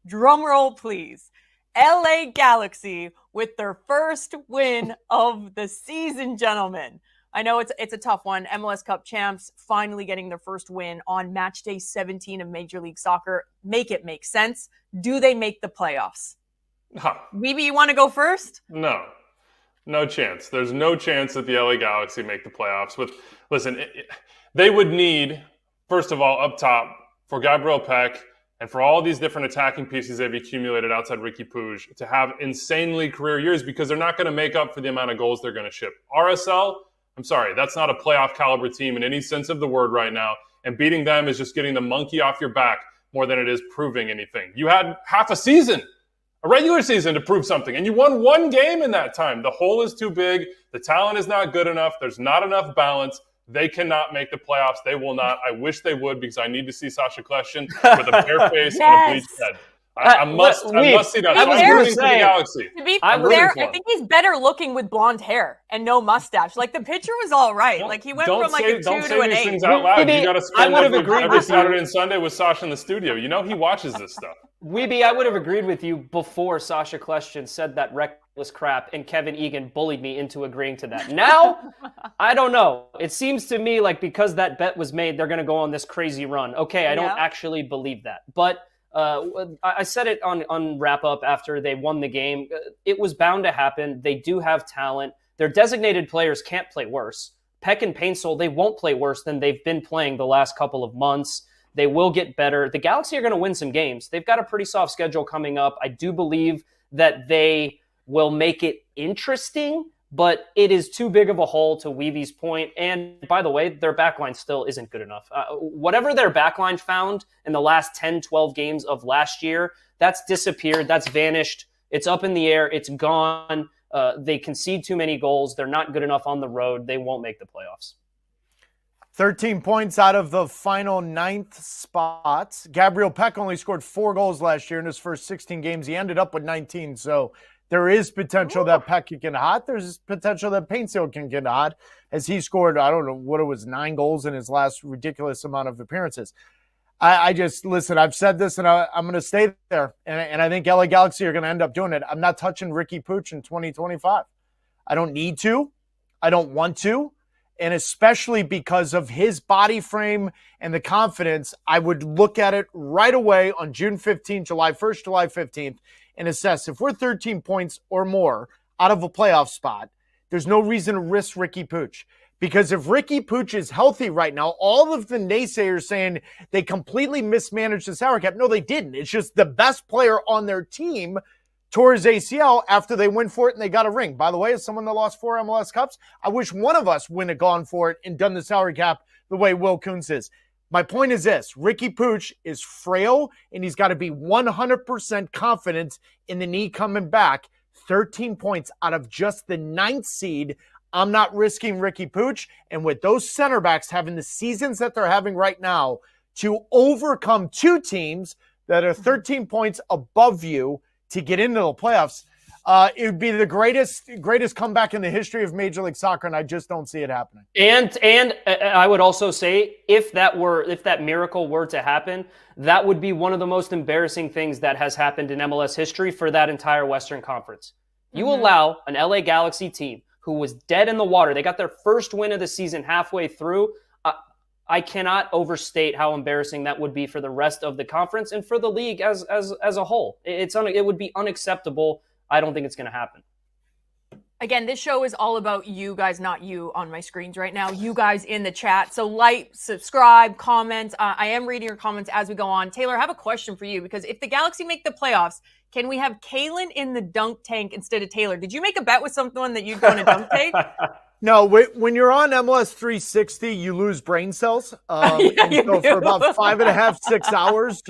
Drum roll, please. LA Galaxy with their first win of the season, gentlemen. I know it's a tough one. MLS Cup champs finally getting their first win on match day 17 of Major League Soccer. Make it make sense. Do they make the playoffs? Huh. Weeby, you want to go first? No chance. There's no chance that the LA Galaxy make the playoffs. They would need, first of all, up top, for Gabriel Peck and for all these different attacking pieces they've accumulated outside Ricky Puig to have insanely career years, because they're not going to make up for the amount of goals they're going to ship. RSL, I'm sorry, that's not a playoff caliber team in any sense of the word right now. And beating them is just getting the monkey off your back more than it is proving anything. You had half a season, a regular season, to prove something, and you won one game in that time. The hole is too big. The talent is not good enough. There's not enough balance. They cannot make the playoffs. They will not. I wish they would, because I need to see Sacha Kljestan with a bare face and a bleached head. I must see that. I'm rooting for the Galaxy. To be fair, I think he's better looking with blonde hair and no mustache. Like, the picture was all right. Like, he went from like a 2 to an 8. Don't say these things out loud. You got to spend every Saturday and Sunday with Sacha in the studio. You know he watches this stuff. Weeby, I would have agreed with you before Sacha Kljestan said that reckless crap and Kevin Egan bullied me into agreeing to that. Now, I don't know. It seems to me like because that bet was made, they're going to go on this crazy run. Okay, I don't actually believe that. But I said it on wrap-up after they won the game. It was bound to happen. They do have talent. Their designated players can't play worse. Peck and Paintsol, they won't play worse than they've been playing the last couple of months. They will get better. The Galaxy are going to win some games. They've got a pretty soft schedule coming up. I do believe that they will make it interesting, but it is too big of a hole, to Weevy's point. And by the way, their backline still isn't good enough. Whatever their backline found in the last 10, 12 games of last year, that's disappeared. That's vanished. It's up in the air. It's gone. They concede too many goals. They're not good enough on the road. They won't make the playoffs. 13 points out of the final 9th spots. Gabriel Peck only scored 4 goals last year in his first 16 games. He ended up with 19, so there is potential that Peck can get hot. There's potential that Paintsol can get hot, as he scored, I don't know what it was, 9 goals in his last ridiculous amount of appearances. I just, listen, I've said this, and I'm going to stay there, and I think LA Galaxy are going to end up doing it. I'm not touching Ricky Puig in 2025. I don't need to. I don't want to. And especially because of his body frame and the confidence, I would look at it right away on June 15th, July 1st, July 15th, and assess if we're 13 points or more out of a playoff spot, there's no reason to risk Ricky Puig. Because if Ricky Puig is healthy right now, all of the naysayers saying they completely mismanaged the salary cap. No, they didn't. It's just the best player on their team tore his ACL after they went for it and they got a ring. By the way, as someone that lost 4 MLS Cups, I wish one of us wouldn't have gone for it and done the salary cap the way Will Kuntz is. My point is this: Ricky Puig is frail, and he's got to be 100% confident in the knee coming back. 13 points out of just the 9th seed. I'm not risking Ricky Puig. And with those center backs having the seasons that they're having right now, to overcome 2 teams that are 13 points above you to get into the playoffs, it would be the greatest comeback in the history of Major League Soccer, and I just don't see it happening. And I would also say, if that miracle were to happen, that would be one of the most embarrassing things that has happened in MLS history for that entire Western Conference. You allow an LA Galaxy team who was dead in the water. They got their first win of the season halfway through. I cannot overstate how embarrassing that would be for the rest of the conference and for the league as a whole. It would be unacceptable. I don't think it's going to happen. Again, this show is all about you guys, not you on my screens right now. You guys in the chat. So like, subscribe, comment. I am reading your comments as we go on. Taylor, I have a question for you, because if the Galaxy make the playoffs, can we have Kalen in the dunk tank instead of Taylor? Did you make a bet with someone that you'd go in a dunk tank? No, when you're on MLS 360, you lose brain cells. And so for about 5.5, 6 hours,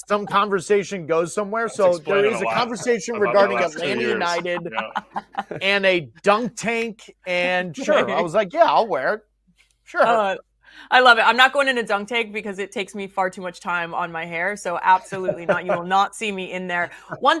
some conversation goes somewhere. So there is a conversation regarding Atlanta United and a dunk tank. And sure, I was like, yeah, I'll wear it. Sure. I love it. I'm not going in a dunk tank because it takes me far too much time on my hair. So absolutely not. You will not see me in there. One